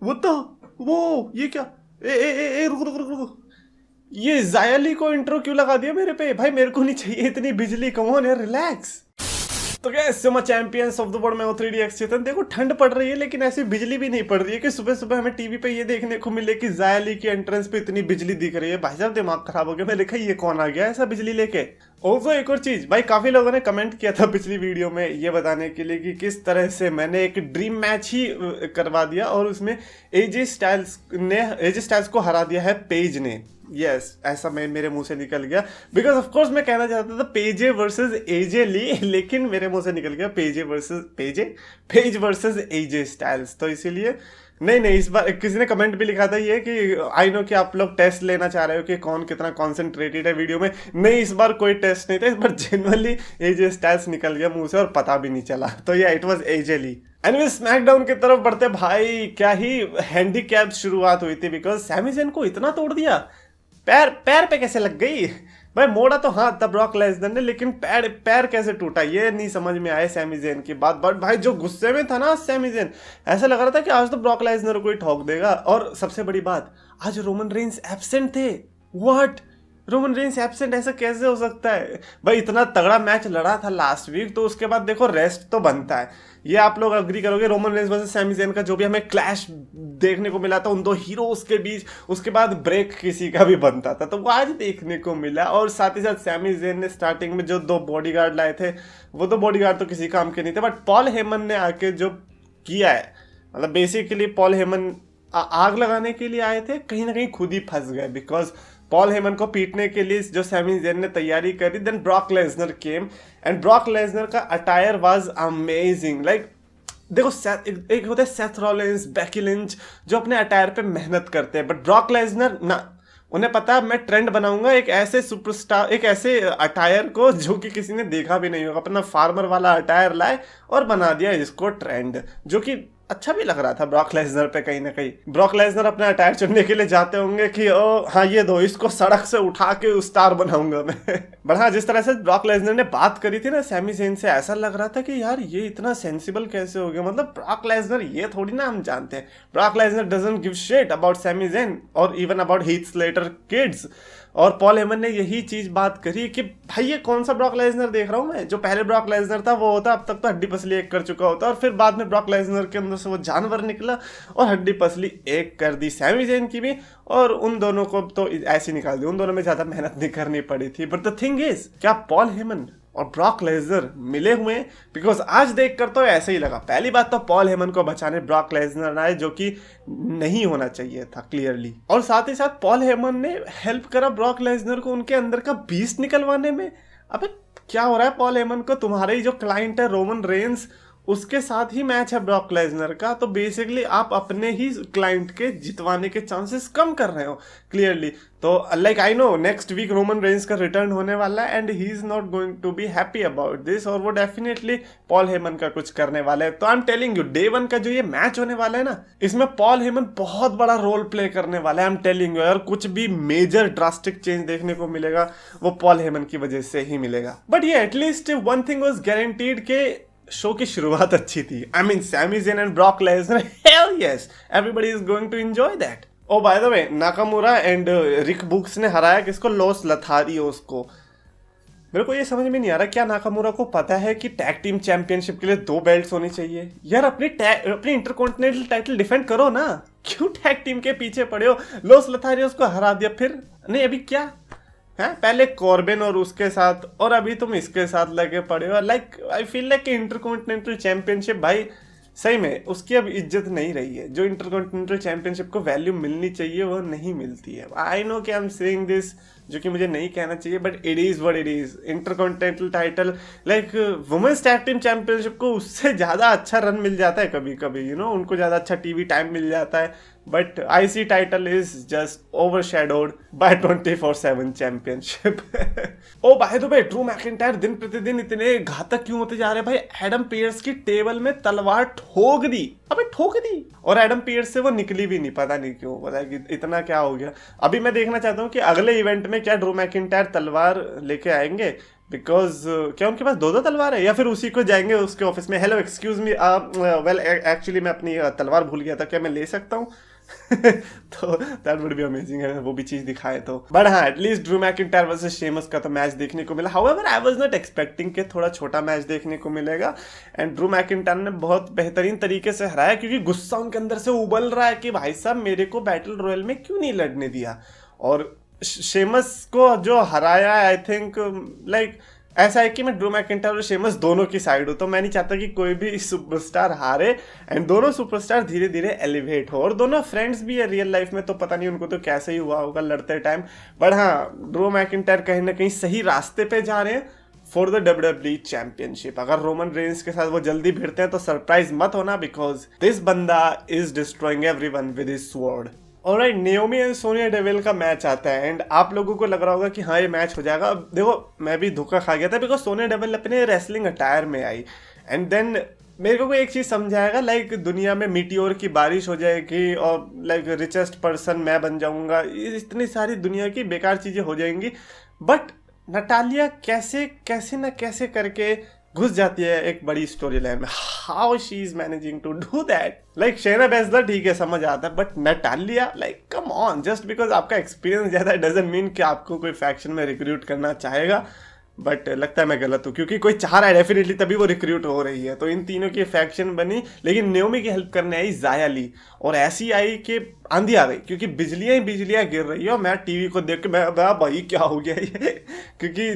वो तो वो ये क्या, ए रुको रुको रुको रुको। ये ज़ाया ली को इंट्रो क्यों लगा दिया मेरे पे भाई? मेरे को नहीं चाहिए इतनी बिजली, कम ऑन यार, रिलैक्स। तो क्या सिमा चैंपियंस ऑफ द वर्ल्ड में 3DX चेतन, देखो ठंड पड़ रही है लेकिन ऐसी बिजली भी नहीं पड़ रही है कि सुबह सुबह हमें टीवी पे ये देखने को मिले कि ज़ाया ली की एंट्रेंस पे इतनी बिजली दिख रही है। भाई साहब दिमाग खराब हो गया। मैं लिखा ये कौन आ गया ऐसा बिजली लेके। ओजो एक और चीज भाई, काफी लोगों ने कमेंट किया था पिछली वीडियो में ये बताने के लिए कि किस तरह से मैंने एक ड्रीम मैच ही करवा दिया और उसमें एजे स्टाइल्स को हरा दिया है पेज ने। यस ऐसा मैं मेरे मुंह से निकल गया बिकॉज ऑफ कोर्स मैं कहना चाहता था पेजे वर्सेस एजे ली, लेकिन मेरे मुंह से निकल गया पेज वर्सेस एजे स्टाइल्स। तो इसीलिए नहीं, इस बार किसी ने कमेंट भी लिखा था ये कि आई नो कि आप लोग टेस्ट लेना चाह रहे हो कि कौन कितना कॉन्सेंट्रेटेड है वीडियो में। नहीं, इस बार कोई टेस्ट नहीं था, इस बार जेन्युइनली एजे स्टाइल्स निकल गया मुंह से और पता भी नहीं चला। तो ये it was AJ Lee. Anyway SmackDown की तरफ बढ़ते भाई, क्या ही हैंडीकैप शुरुआत हुई थी बिकॉज सैमी ज़ेन को इतना तोड़ दिया। पैर पे कैसे लग गई भाई? मोड़ा तो हाँ तब ब्रॉक लेसनर ने, लेकिन पैर कैसे टूटा ये नहीं समझ में आया सैमी ज़ेन की बात। बट भाई जो गुस्से में था ना सैमी ज़ेन, ऐसा लग रहा था कि आज तो ब्रॉक लेसनर को ही ठोक देगा। और सबसे बड़ी बात, आज रोमन रेंस एब्सेंट थे। व्हाट, रोमन रेंस एब्सेंट ऐसा कैसे हो सकता है भाई? इतना तगड़ा मैच लड़ा था लास्ट वीक, तो उसके बाद देखो रेस्ट तो बनता है। ये आप लोग अग्री करोगे, Roman Reigns versus Sami Zayn का जो भी हमें क्लैश देखने को मिला था उन दो हीरोज के बीच, उसके बाद ब्रेक किसी का भी बनता था, तो वो आज देखने को मिला। और साथ ही साथ सैमी ज़ेन ने स्टार्टिंग में जो 2 बॉडीगार्ड लाए थे, वो 2 बॉडीगार्ड तो किसी काम के नहीं थे, बट पॉल हेमन ने आके जो किया है, मतलब बेसिकली पॉल हेमन आग लगाने के लिए आए थे, कहीं ना कहीं खुद ही फंस गए बिकॉज पॉल हेमन को पीटने के लिए जो सैमी ज़ेन ने तैयारी करी, then Brock Lesnar came and Brock Lesnar का अटायर वाज अमेजिंग। लाइक देखो एक होता है सेथ रॉलिंस, बेकी लिंच जो अपने अटायर पे मेहनत करते हैं, बट ब्रॉक लेसनर ना, उन्हें पता है मैं ट्रेंड बनाऊंगा एक ऐसे सुपरस्टार, एक ऐसे अटायर को जो कि किसी ने देखा भी नहीं होगा। अपना फार्मर वाला अटायर लाए और बना दिया इसको ट्रेंड, जो कि अच्छा भी लग रहा था ब्रॉक लेसनर पे कहीं ना कहीं। ब्रॉक लेसनर अपना अटायर चुनने के लिए जाते होंगे कि ओ हाँ ये दो, इसको सड़क से उठा के स्टार बनाऊंगा मैं। बट हाँ, जिस तरह से ब्रॉक लेसनर ने बात करी थी ना सैमी ज़ेन से, ऐसा लग रहा था कि यार ये इतना सेंसिबल कैसे हो गया। मतलब ब्रॉक लेसनर ये थोड़ी ना हम जानते हैं, Brock Lesnar doesn't give shit about Sammy Zayn और even about Heath Slater kids. और पॉल हेमन ने यही चीज बात करी कि भाई ये कौन सा ब्रॉक लेसनर देख रहा हूं मैं? जो पहले ब्रॉक लेसनर था वो होता, अब तक तो हड्डी पसली एक कर चुका होता, और फिर बाद में ब्रॉक लेसनर के अंदर से वो जानवर निकला और हड्डी पसली एक कर दी सैमी ज़ेन की भी, और उन दोनों को तो ऐसे निकाल दी। उन दोनों में ज्यादा मेहनत नहीं करनी पड़ी थी। बट द थिंग इज, क्या पॉल हेमन और ब्रॉक लेसनर मिले हुए? बिकॉज आज देखकर तो ऐसे ही लगा। पहली बात तो पॉल हेमन को बचाने ब्रॉक लेसनर आए, जो कि नहीं होना चाहिए था क्लियरली, और साथ ही साथ पॉल हेमन ने हेल्प करा ब्रॉक लेसनर को उनके अंदर का बीस्ट निकलवाने में। अबे क्या हो रहा है पॉल हेमन को? तुम्हारे ही जो क्लाइंट है रोमन रेंस, उसके साथ ही मैच है ब्रॉक लेसनर का, तो बेसिकली आप अपने ही क्लाइंट के जितवाने के चांसेस कम कर रहे हो क्लियरली। तो like I know next week Roman Reigns का रिटर्न होने वाला है and he is not going to be happy about this, और वो डेफिनेटली पॉल हेमन का कुछ करने वाला है। तो I am telling you, day 1 का जो ये मैच होने वाला है ना, इसमें पॉल हेमन बहुत बड़ा रोल प्ले करने वाला है। आई एम टेलिंग यू, और कुछ भी मेजर ड्रास्टिक चेंज देखने को मिलेगा वो पॉल हेमन की वजह से ही मिलेगा। बट ये at least one thing was guaranteed के शो की शुरुआत अच्छी थी। I mean Sami Zayn and Brock Lesnar, hell yes, everybody is going to enjoy that. Oh by the way, Nakamura and Rick Boogs ने हराया किसको? लॉस लथारियोस को। मेरे को ये समझ में नहीं आ रहा, क्या नाकामुरा को पता है कि टैग टीम चैंपियनशिप के लिए 2 बेल्ट्स होनी चाहिए? यार अपनी इंटरकॉन्टिनेंटल टाइटल डिफेंड करो ना, क्यों टैग टीम के पीछे पड़े हो? लॉस लथारियोस को हरा दिया, फिर नहीं अभी क्या है? पहले कॉर्बिन और उसके साथ, और अभी तुम इसके साथ लगे पड़े हो। Like I feel like intercontinental championship भाई सही में उसकी अब इज्जत नहीं रही है। जो इंटरकॉन्टिनेंटल चैंपियनशिप को वैल्यू मिलनी चाहिए वो नहीं मिलती है। आई नो कि आई एम सेइंग दिस, जो कि मुझे नहीं कहना चाहिए, but it is what it is. Intercontinental title like women's tag team championship को उससे ज़्यादा अच्छा रन मिल जाता है कभी कभी, यू नो, उनको ज़्यादा अच्छा टीवी टाइम मिल जाता है। But IC title is just overshadowed by 24/7 championship. Oh by the way, Drew McIntyre दिन प्रतिदिन इतने घातक क्यों होते जा रहे हैं भाई? एडम पियर्स की टेबल में तलवार ठोक दी, अबे ठोक दी, और एडम पियर्स से वो निकली भी नहीं, पता नहीं क्यों, पता कि इतना क्या हो गया। अभी मैं देखना चाहता हूँ कि अगले इवेंट में क्या ड्रू मैकिंटायर तलवार लेके आएंगे, बिकॉज क्या उनके पास दो तलवार है, या फिर उसी को जाएंगे उसके ऑफिस में, hello excuse me, well actually मैं अपनी तलवार भूल गया था, क्या मैं ले सकता हूँ? तो दैट वुड बी अमेजिंग है वो भी चीज दिखाए तो। बट हाँ, at least Drew McIntyre versus Sheamus का तो मैच देखने को मिला। However I was not expecting कि थोड़ा छोटा मैच देखने को मिलेगा, एंड ड्रू मैकिंटायर ने बहुत बेहतरीन तरीके से हराया, क्योंकि गुस्सा उनके अंदर से उबल रहा है कि भाई साहब मेरे को बैटल रॉयल में क्यों नहीं लड़ने दिया। और शेमस को जो हराया, आई थिंक लाइक ऐसा है कि मैं ड्रू मैकिंटायर और शेमस दोनों की साइड हूँ, तो मैं नहीं चाहता कि कोई भी सुपरस्टार हारे, एंड दोनों सुपरस्टार धीरे धीरे एलिवेट हो, और दोनों फ्रेंड्स भी है रियल लाइफ में, तो पता नहीं उनको तो कैसे ही हुआ होगा लड़ते टाइम। बट हाँ, ड्रू मैकिंटायर कहीं ना कहीं सही रास्ते पे जा रहे हैं फॉर द WWE चैंपियनशिप। अगर रोमन रेंस के साथ वो जल्दी भिड़ते हैं तो सरप्राइज मत होना, बिकॉज दिस बंदा is destroying everyone with his sword. Alright, Naomi and Sonia devil का मैच आता है, एंड आप लोगों को लग रहा होगा कि हाँ ये मैच हो जाएगा। अब देखो, मैं भी धोखा खा गया था, बिकॉज सोनिया डेविल अपने रेसलिंग अटायर में आई, एंड देन मेरे को एक चीज समझाएगा, लाइक दुनिया में मीटियोर की बारिश हो जाएगी और लाइक रिचेस्ट पर्सन मैं बन जाऊंगा, इतनी सारी दुनिया की बेकार चीजें हो जाएंगी, बट नटालिया कैसे ना कैसे करके घुस जाती है एक बड़ी स्टोरी लाइन में। How she is managing to do that. Like Shayna Baszler ठीक है, समझ आता है, but Natalya, like come on, just because आपका एक्सपीरियंस ज्यादा डजंट मीन कि आपको कोई फैक्शन में रिक्रूट करना चाहेगा। बट लगता है मैं गलत हूँ, क्योंकि कोई चाह रहा है डेफिनेटली, तभी वो रिक्रूट हो रही है। तो इन तीनों की फैक्शन बनी, लेकिन नेओमी की हेल्प करने आई ज़ाया ली, और ऐसी आई कि आंधी आ गई, क्योंकि बिजलियां ही बिजलियां गिर रही है। और मैं टीवी को देख के मैं भाई क्या हो गया ये, क्योंकि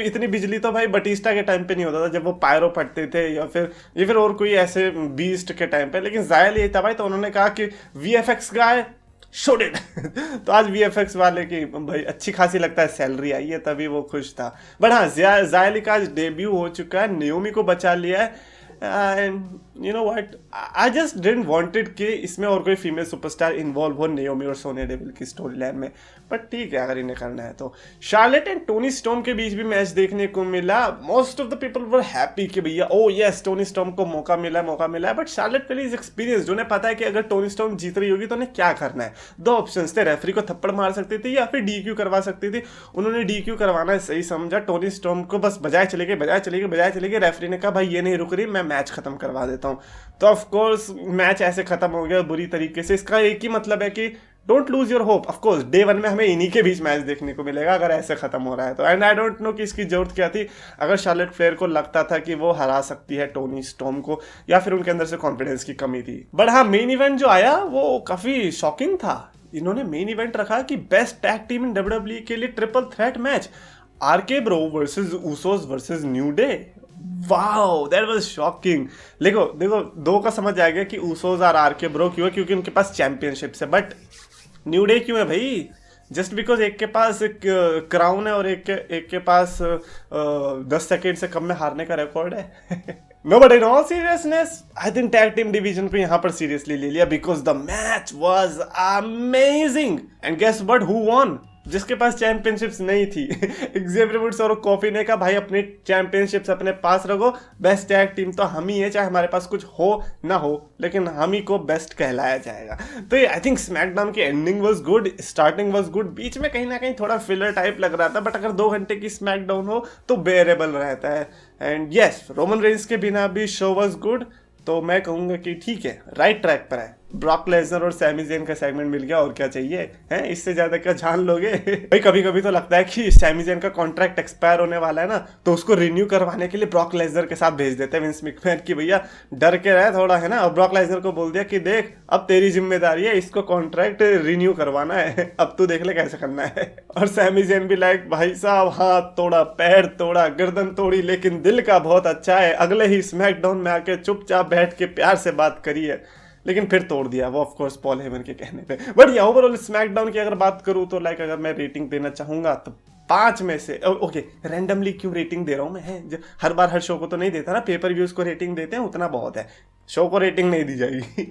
इतनी बिजली तो भाई बटिस्टा के टाइम पे नहीं होता था, जब वो पायरो फटते थे, या फिर और कोई ऐसे बीस्ट के टाइम पे। लेकिन ज़ाया ली था भाई, तो उन्होंने कहा कि VFX गाय शोड इट। तो आज VFX वाले की भाई अच्छी खासी लगता है सैलरी आई है, तभी वो खुश था। बट हाँ, ज़ाया का आज डेब्यू हो चुका है, नेओमी को बचा लिया है, and you know what, I just didn't wanted कि इसमें और कोई फीमेल सुपरस्टार इन्वॉल्व हो नेओमी और सोनिया डेविल की स्टोरी लाइन में, बट ठीक है अगर इन्हें करना है तो। शार्लेट एंड टोनी स्टॉर्म के बीच भी मैच देखने को मिला। Most of the people were happy कि भैया ओ यस टोनी स्टॉर्म को मौका मिला है, बट शार्लेट के लिए एक्सपीरियंस, उन्हें पता है कि अगर टोनी स्टॉर्म जीत रही होगी तो उन्हें क्या करना है। दो ऑप्शंस थे, रेफरी को थप्पड़ मार सकती थी या फिर DQ करवा सकती थी। उन्होंने DQ करवाना सही समझा, टोनी स्टॉर्म को बस बजाए चले गए। रेफरी ने कहा भाई ये नहीं रुक रही, मैं मैच खत्म करवा देता हूँ। तो ऑफ कोर्स मैच ऐसे खत्म हो गया बुरी तरीके से। इसका एक ही मतलब है कि don't lose your hope. Of course day 1 में हमें इन्हीं के बीच मैच देखने को मिलेगा अगर ऐसे खत्म हो रहा है तो। एंड आई डोंट नो कि इसकी जरूरत क्या थी। अगर शार्लेट फ्लेयर को लगता था कि वो हरा सकती है टोनी स्टॉर्म को, या फिर उनके अंदर से कॉन्फिडेंस की कमी थी। बट हाँ, मेन इवेंट जो आया वो काफी शॉकिंग था। इन्होंने मेन इवेंट रखा कि बेस्ट टैग टीम इन WWE के लिए triple threat match, RK Bro versus Usos versus new day. Wow, that was shocking. देखो दो का समझ आ गया कि उसोस और RK Bro क्यों है, क्योंकि उनके पास चैंपियनशिप्स है। बट न्यू डे क्यों है भाई? जस्ट बिकॉज एक के पास एक क्राउन है और एक के पास 10 सेकेंड से कम में हारने का रिकॉर्ड है। No, but in all seriousness I think tag team division को यहाँ पर सीरियसली ले लिया, because the match was amazing. And guess what, who won? जिसके पास चैंपियनशिप्स नहीं थी। एक्जेवियर वुड्स और कॉफी ने कहा भाई अपनी चैंपियनशिप्स अपने पास रखो, बेस्ट टैग टीम तो हम ही है, चाहे हमारे पास कुछ हो ना हो, लेकिन हम ही को बेस्ट कहलाया जाएगा। तो ये आई थिंक स्मैकडाउन की ending was good, starting was good, बीच में कहीं ना कहीं थोड़ा फिलर टाइप लग रहा था, बट अगर 2 घंटे की स्मैकडाउन हो तो बेरेबल रहता है। एंड यस, रोमन रेंस के बिना भी शो वाज गुड, तो मैं कहूँगा कि ठीक है, राइट ट्रैक पर है। ब्रॉक लेसनर और सैमी ज़ेन का सेगमेंट मिल गया, और क्या चाहिए है? इससे ज्यादा क्या जान लोगे? भाई कभी कभी तो लगता है कि सैमी ज़ेन का कॉन्ट्रैक्ट एक्सपायर होने वाला है ना, तो उसको रिन्यू करवाने के लिए ब्रॉक लेसनर के साथ भेज देते हैं विंस मैकमैन की भैया डर के रहे थोड़ा, है ना। और ब्रॉक लेसनर को बोल दिया कि देख अब तेरी जिम्मेदारी है, इसको कॉन्ट्रैक्ट रिन्यू करवाना है, अब तू देख ले कैसे करना है। और सैमी ज़ेन भी लाइक भाई साहब हाथ तोड़ा, पैर तोड़ा, गर्दन तोड़ी, लेकिन दिल का बहुत अच्छा है, अगले ही स्मैकडाउन में आके चुपचाप बैठ के प्यार से बात करी है, लेकिन फिर तोड़ दिया वो, ऑफ कोर्स पॉल हेमन के कहने पे। बट ये ओवरऑल स्मैकडाउन की अगर बात करूं तो लाइक अगर मैं रेटिंग देना चाहूंगा तो 5 में से, ओके रैंडमली क्यों रेटिंग दे रहा हूं मैं, हर बार हर शो को तो नहीं देता ना, पेपर व्यूज को रेटिंग देते हैं उतना बहुत है, शो को रेटिंग नहीं दी जाएगी।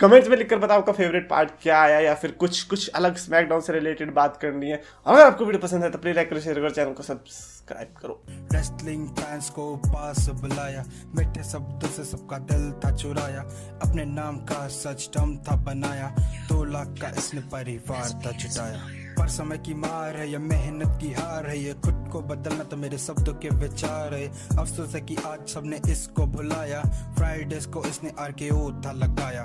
कमेंट्स में लिखकर बताओ आपका फेवरेट पार्ट क्या आया, या फिर कुछ अलग स्मैकडाउन से रिलेटेड बात करनी है। अगर आपको वीडियो पसंद है तो प्लीज लाइक करो, शेयर करो, चैनल को सब्सक्राइब करो। रेसलिंग फैंस को पास बुलाया, मीठे शब्दों से सबका दिल था चुराया, अपने नाम का सच दम था बनाया, 2 लाख का इसने परिवार था जुटाया। पर समय की मार है, ये मेहनत की हार है, ये खुद को बदलना तो मेरे शब्दों के विचार है। अफसोस है कि आज सबने इसको भुलाया। फ्राइडेज को इसने RKO था लगाया।